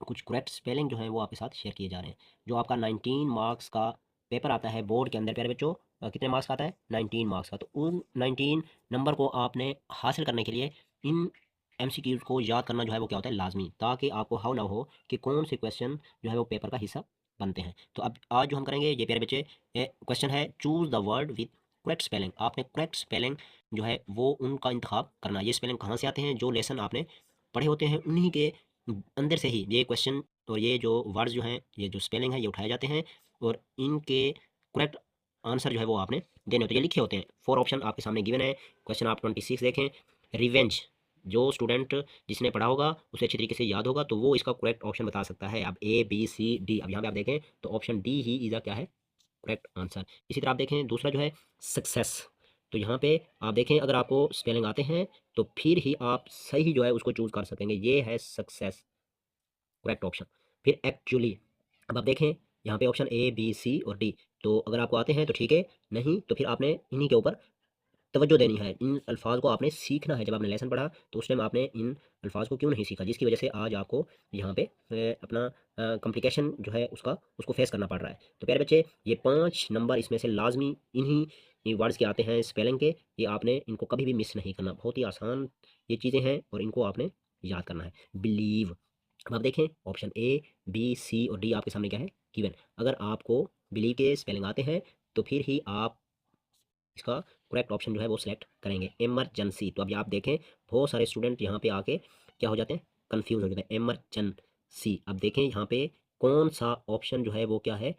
कुछ correct spelling जो है वो आपके साथ शेयर किए जा रहे हैं। जो आपका 19 मार्क्स का पेपर आता है बोर्ड के अंदर प्यारे बच्चों, कितने मार्क्स का आता है? 19 मार्क्स का। तो उन 19 नंबर को आपने हासिल करने के लिए इन एमसीक्यूज को याद करना जो है वो क्या होता है? लाजमी, ताकि आपको हाउ ना हो कि कौन से क्वेश्चन जो है वो पेपर का हिस्सा बनते हैं। तो अब आज जो हम करेंगे ये प्यारे बच्चे, क्वेश्चन है choose the word with correct spelling. आपने करेक्ट स्पेलिंग जो है वो उनका इंतखाब करना। ये स्पेलिंग कहाँ से आते हैं? जो लेसन आपने पढ़े होते हैं उन्हीं के अंदर से ही ये क्वेश्चन और ये जो वर्ड्स जो हैं, ये जो स्पेलिंग है ये उठाए जाते हैं और इनके करेक्ट आंसर जो है वो आपने देने होते हैं। ये लिखे होते हैं। 4 ऑप्शन आपके सामने गिवन है। क्वेश्चन आप 26 देखें। रिवेंज, जो स्टूडेंट जिसने पढ़ा होगा उसे अच्छी तरीके से याद होगा तो वो इसका करेक्ट ऑप्शन बता सकता है। अब ए बी सी डी, अब यहाँ पे आप देखें तो ऑप्शन डी ही इज़ क्या है? Correct answer. इसी तरह आप देखें दूसरा जो है सक्सेस। तो यहाँ पे आप देखें अगर आपको स्पेलिंग आते हैं तो फिर ही आप सही जो है उसको चूज कर सकेंगे। ये है सक्सेस, करेक्ट ऑप्शन। फिर एक्चुअली, अब आप देखें यहाँ पे ऑप्शन ए बी सी और डी। तो अगर आपको आते हैं तो ठीक है, नहीं तो फिर आपने इन्हीं के ऊपर तवज्जो देनी है। इन अल्फाज को आपने सीखना है। जब आपने लेसन पढ़ा तो उस टाइम आपने इन अल्फाज को क्यों नहीं सीखा, जिसकी वजह से आज आपको यहाँ पे अपना कॉम्प्लिकेशन जो है उसको फेस करना पड़ रहा है। तो प्यारे बच्चे, ये 5 नंबर इसमें से लाजमी इन्हीं वर्ड्स के आते हैं स्पेलिंग के। ये आपने इनको कभी भी मिस नहीं करना। बहुत ही आसान ये चीज़ें हैं और इनको आपने याद करना है। बिलीव, अब आप देखें ऑप्शन ए बी सी और डी आपके सामने क्या है? गिवन। अगर आपको बिलीव के स्पेलिंग आते हैं तो फिर ही आप इसका करेक्ट ऑप्शन जो है वो सिलेक्ट करेंगे। इमरजेंसी, तो अभी आप देखें बहुत सारे स्टूडेंट यहाँ पे आके क्या हो जाते हैं? कंफ्यूज हो जाते हैं। इमरजेंसी, अब देखें यहाँ पे कौन सा ऑप्शन जो है वो क्या है?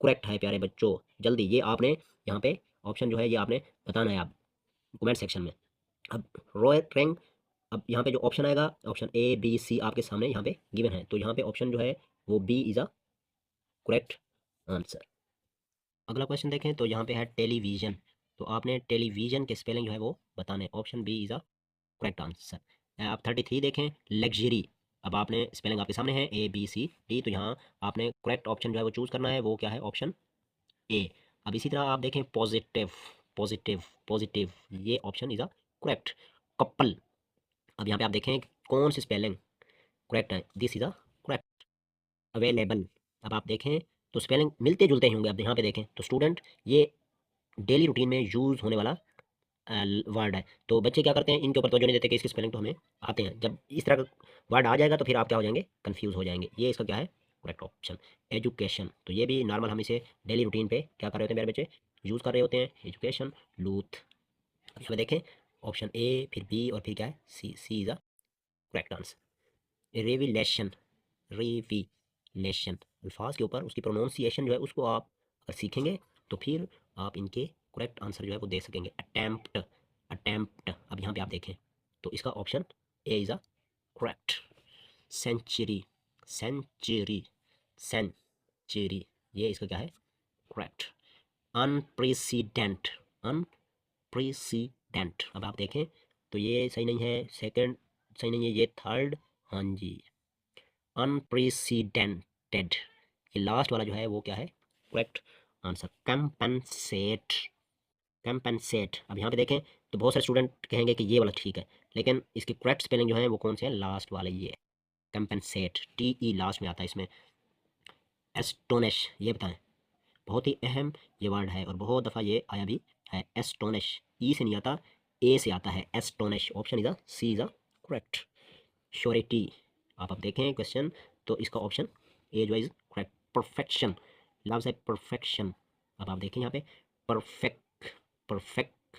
करेक्ट है प्यारे बच्चों। जल्दी ये आपने यहाँ पे ऑप्शन जो है ये आपने बताना है आप कमेंट सेक्शन में। अब रॉयल रैंक, अब यहाँ पे जो ऑप्शन आएगा ऑप्शन ए बी सी आपके सामने यहाँ पे गिवन है। तो यहाँ पे ऑप्शन जो है वो B is a correct answer. अगला क्वेश्चन देखें तो यहाँ पे है टेलीविजन। तो आपने टेलीविजन के स्पेलिंग जो है वो बताने। Option B is a correct answer. आप 33 देखें लग्जरी। अब आपने स्पेलिंग आपके सामने है ए बी सी डी। तो यहाँ आपने करेक्ट ऑप्शन जो है वो चूज़ करना है। वो क्या है? Option A. अब इसी तरह आप देखें पॉजिटिव, पॉजिटिव पॉजिटिव, ये option is a correct. Couple, अब यहाँ पे आप देखें कौन सी स्पेलिंग करेक्ट है? This is a correct. Available, अब आप देखें तो स्पेलिंग मिलते जुलते ही होंगे। अब यहाँ पे देखें तो स्टूडेंट ये डेली रूटीन में यूज़ होने वाला वर्ड है। तो बच्चे क्या करते हैं? इनके ऊपर तवज्जो नहीं देते कि इसकी स्पेलिंग तो हमें आते हैं। जब इस तरह का वर्ड आ जाएगा तो फिर आप क्या हो जाएंगे? कंफ्यूज हो जाएंगे। ये इसका क्या है? Correct option. एजुकेशन, तो ये भी नॉर्मल हम इसे डेली रूटीन पे क्या कर रहे होते हैं मेरे बच्चे? यूज़ कर रहे होते हैं। एजुकेशन, लूथ। अब यहाँ पे देखें ऑप्शन ए फिर बी और फिर क्या है? C, C is a correct answer. Revelation, revelation, अल्फाज के ऊपर उसकी प्रोनाउंसिएशन जो है उसको आप अगर सीखेंगे तो फिर आप इनके करेक्ट आंसर जो है वो दे सकेंगे। अटैम्प्ट, अटैम्प्ट, अब यहाँ पे आप देखें तो इसका option A is a correct. Century, century, century, ये इसका क्या है? करेक्ट। अनप्रेसिडेंट, अनप्रेसिडेंट, अब आप देखें तो ये सही नहीं है। सेकंड सही नहीं है, ये थर्ड, हाँ जी, अनप्रेसिडेंटेड, ये लास्ट वाला जो है वो क्या है? Correct answer. कंपनसेट, कंपनसेट, अब यहाँ पे देखें तो बहुत सारे स्टूडेंट कहेंगे कि ये वाला ठीक है, लेकिन इसकी करेक्ट स्पेलिंग जो है वो कौन से है? लास्ट वाला ये कंपनसेट, टी ई लास्ट में आता है इसमें। एस्टोनिश, ये बताएं, बहुत ही अहम ये वर्ड है और बहुत दफ़ा ये आया भी है। एस्टोनिश, ई से नहीं आता, ए से आता है। Astonish, option is a C is a correct. Surety, आप अब देखें क्वेश्चन तो इसका ऑप्शन ए जो इज करेक्ट। परफेक्शन, लव्स है परफेक्शन, अब आप देखें यहाँ पे perfect, perfect,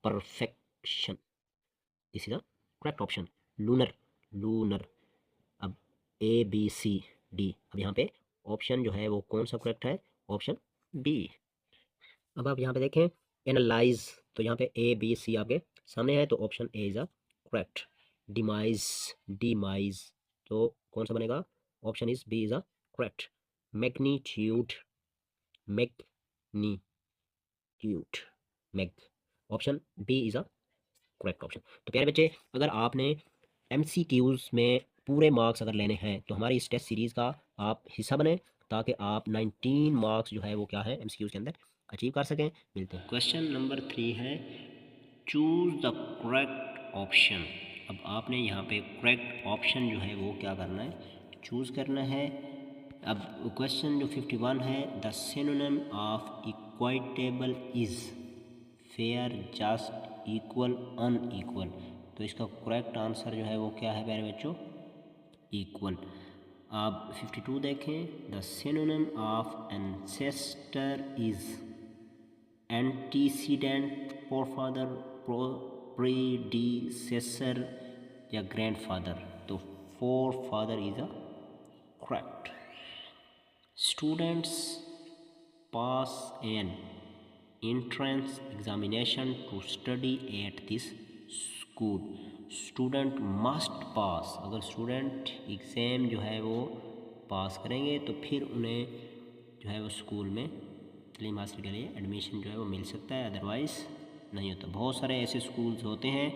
perfection, this is the correct option. Lunar, lunar, अब ए बी सी डी, अब यहाँ पे ऑप्शन जो है वो कौन सा करेक्ट है? Option B. अब आप यहाँ पे देखें एनालाइज, तो यहाँ पे ए बी सी आपके सामने है तो option A is a correct. Demise, demise, तो कौन सा बनेगा? Option is B is a correct. Magnitude, magnitude, mag, option B is a correct option. तो प्यारे बच्चे, अगर आपने एमसीक्यूज में पूरे मार्क्स अगर लेने हैं तो हमारी इस टेस्ट सीरीज़ का आप हिस्सा बने, ताकि आप 19 मार्क्स जो है वो क्या है एमसीक्यूज के अंदर अचीव कर सकें। मिलते हैं। क्वेश्चन नंबर 3 है चूज द करेक्ट ऑप्शन। अब आपने यहाँ पे करेक्ट ऑप्शन जो है वो क्या करना है? चूज़ करना है। अब क्वेश्चन जो 51 है, the synonym of equitable is fair, just, equal, unequal. तो इसका करेक्ट आंसर जो है वो क्या है प्यारे बच्चों? इक्वल। अब 52 देखें, the synonym of ancestor is antecedent, forefather, predecessor या ग्रैंडफादर। तो forefather is a correct. Students pass an entrance examination to study at this school. Student must pass, अगर स्टूडेंट एग्ज़ाम जो है वो पास करेंगे तो फिर उन्हें जो है वो स्कूल में तालीम हासिल के लिए एडमिशन जो है वो मिल सकता है, अदरवाइज़ नहीं होता। बहुत सारे ऐसे स्कूल्स होते हैं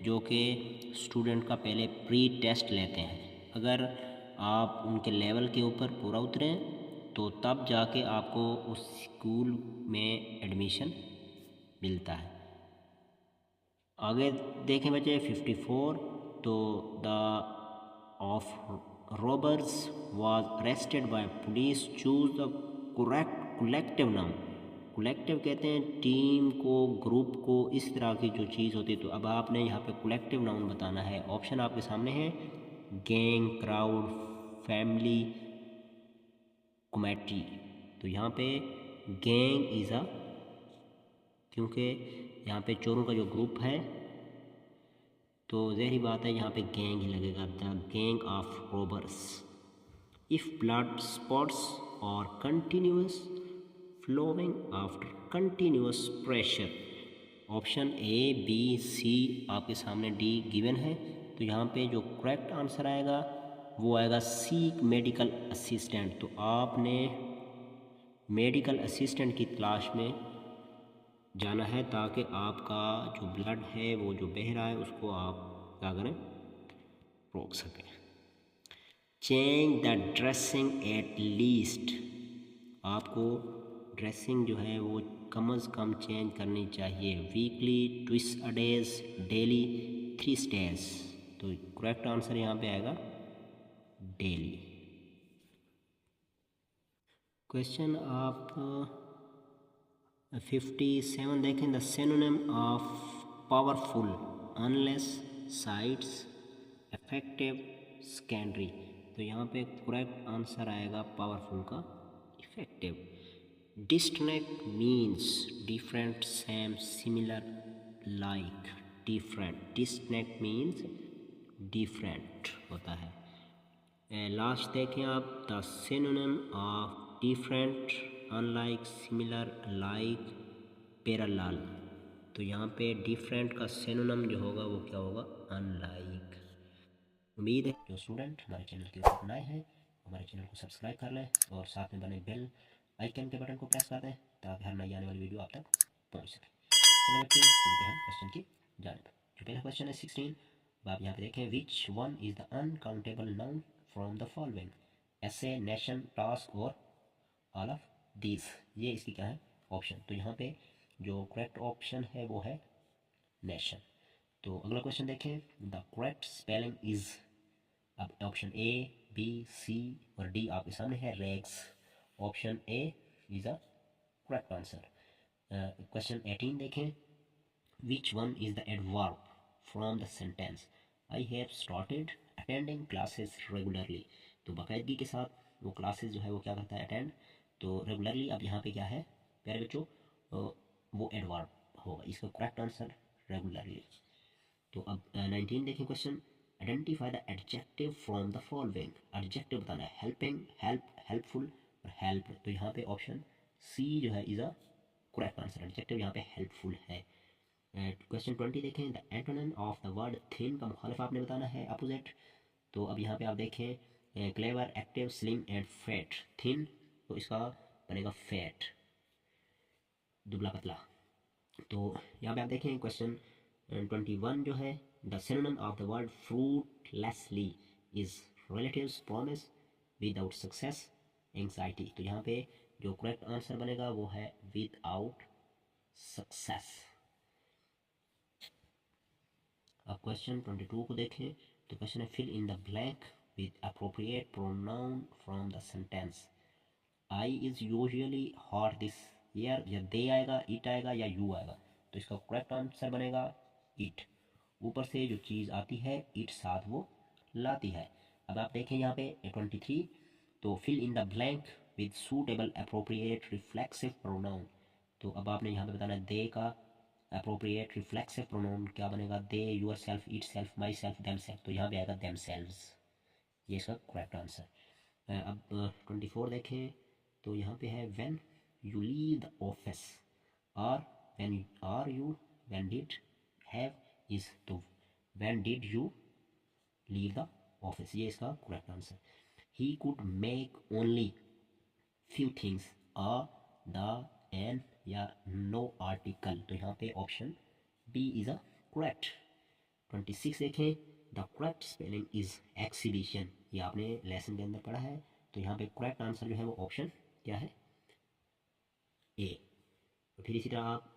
जो कि स्टूडेंट का पहले प्री टेस्ट लेते हैं। अगर आप उनके लेवल के ऊपर पूरा उतरें तो तब जाके आपको उस स्कूल में एडमिशन मिलता है। आगे देखें बच्चे 54, तो the of robbers was arrested bye police, choose the correct collective noun. Collective कहते हैं टीम को, ग्रुप को, इस तरह की जो चीज़ होती है। तो अब आपने यहाँ पे कलेक्टिव नाउन बताना है। ऑप्शन आपके सामने है, गैंग, क्राउड, फैमिली, कमेटी। तो यहाँ पे गैंग इज़ अ, क्योंकि यहाँ पे चोरों का जो ग्रुप है तो ज़ाहिर बात है यहाँ पे गैंग ही लगेगा, the gang of robbers. If blood spots और continuous flowing after continuous pressure. Option A, B, C आपके सामने डी गिवन है। तो यहाँ पे जो करेक्ट आंसर आएगा वो आएगा सीक मेडिकल असिस्टेंट। तो आपने मेडिकल असिस्टेंट की तलाश में जाना है ताकि आपका जो ब्लड है वो जो बह रहा है उसको आप क्या करें, रोक सकें। Change the dressing at least. आपको ड्रेसिंग जो है वो कम से कम चेंज करनी चाहिए। वीकली, ट्विस अ डेज, डेली, 3 डेज। तो करेक्ट आंसर यहाँ पे आएगा डेली। क्वेश्चन आप 57 देखें, the synonym of powerful, unless, sites, effective, secondary. तो यहाँ पे करेक्ट आंसर आएगा पावरफुल का effective. Distinct means different, same, similar, like, different. Distinct means different होता है। लास्ट देखें आप, the synonym of different, unlike, similar, like, parallel. तो यहाँ पे डिफरेंट का सिनोनिम जो होगा वो क्या होगा, अनलाइक। उम्मीद है जो स्टूडेंट हमारे चैनल के ऊपर नए हैं हमारे चैनल को सब्सक्राइब कर लें और साथ में बने बेल आइकन के बटन को प्रेस कर दें ताकि हर नई आने वाली वीडियो आप तक पहुँच सके। चलिए बच्चे चलते हैं क्वेश्चन की जानिब। जो पहला क्वेश्चन है 16, आप यहाँ पे देखें, which one is the uncountable noun from the following, ऐसे, नेशन, टास्क और ऑल ऑफ दीज। ये इसकी क्या है ऑप्शन। तो यहाँ पे जो करेक्ट ऑप्शन है वो है नेशन। तो अगला क्वेश्चन देखें, द करेक्ट स्पेलिंग इज। अब ऑप्शन ए, बी, सी और डी आपके सामने है, rags. Option A is a correct answer. Question 18 देखें, which one is the adverb from the sentence, I have started attending classes regularly. तो बाकायदगी के साथ वो क्लासेस जो है वो क्या करता है, अटेंड। तो रेगुलरली अब यहाँ पे क्या है प्यारे बच्चों, वो एडवर्ब होगा। इसका करेक्ट आंसर रेगुलरली। तो अब 19 देखें question, identify the adjective from the following. Adjective बताना है, हेल्पिंग, हेल्प, हेल्पफुल और हेल्प। तो यहाँ पे ऑप्शन सी जो है is a correct answer. Adjective यहाँ पे हेल्पफुल है। क्वेश्चन 20 देखें, the antonym of the word thin का मुखालिफ आपने बताना है, अपोजिट। तो अब यहाँ पे आप देखें, clever, active, slim and fat. Thin तो इसका बनेगा फैट, दुबला पतला। तो यहाँ पे आप देखें क्वेश्चन 21 जो है, the synonym of the word fruitlessly is relatives, promise, without success, anxiety. तो यहाँ पे जो करेक्ट आंसर बनेगा वो है विदाउट सक्सेस। अब क्वेश्चन 22 को देखें, तो क्वेश्चन है, fill in the blank with appropriate pronoun from the sentence. I is usually hot this year, या they आएगा, it आएगा या you आएगा, तो इसका करेक्ट आंसर बनेगा it। ऊपर से जो चीज़ आती है it साथ वो लाती है। अब आप देखें यहाँ पे 23, तो fill in the blank with suitable appropriate reflexive pronoun. तो अब आपने यहाँ पे बताना दे का अप्रोप्रिएट रिफ्लेक्सिव प्रोनाउन क्या बनेगा, they, yourself, itself, myself, themself, तो यहाँ पे आएगा देम सेल्व्स, ये इसका करेक्ट आंसर। अब 24 देखें, तो यहाँ पे है when you leave the office, और when are you, when did, have, is, तो when did you leave the office, ये इसका correct answer. He could make only few things, a, the, an या नो आर्टिकल, तो यहाँ पे option B is a correct. 26 देखें, the correct spelling is exhibition, ये आपने लेसन के अंदर पढ़ा है, तो यहाँ पे करेक्ट आंसर जो है वो ऑप्शन क्या है, ए। तो फिर इसी तरह आप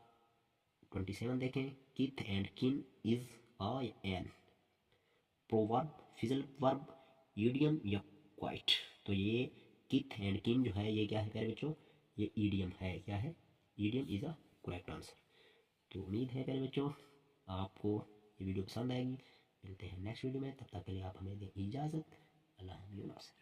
27 देखें, kith and kin is a an proverb, phrasal verb, idiom या क्वाइट, तो ये किथ एंड किन जो है ये क्या है प्यारे बच्चों, ये ईडियम है, क्या है, idiom is a correct answer. तो उम्मीद है प्यारे बच्चों आपको ये वीडियो पसंद आएगी। मिलते हैं नेक्स्ट वीडियो में, तब तक के लिए आप हमें दें इजाज़त। अल्लाह हाफ़िज़।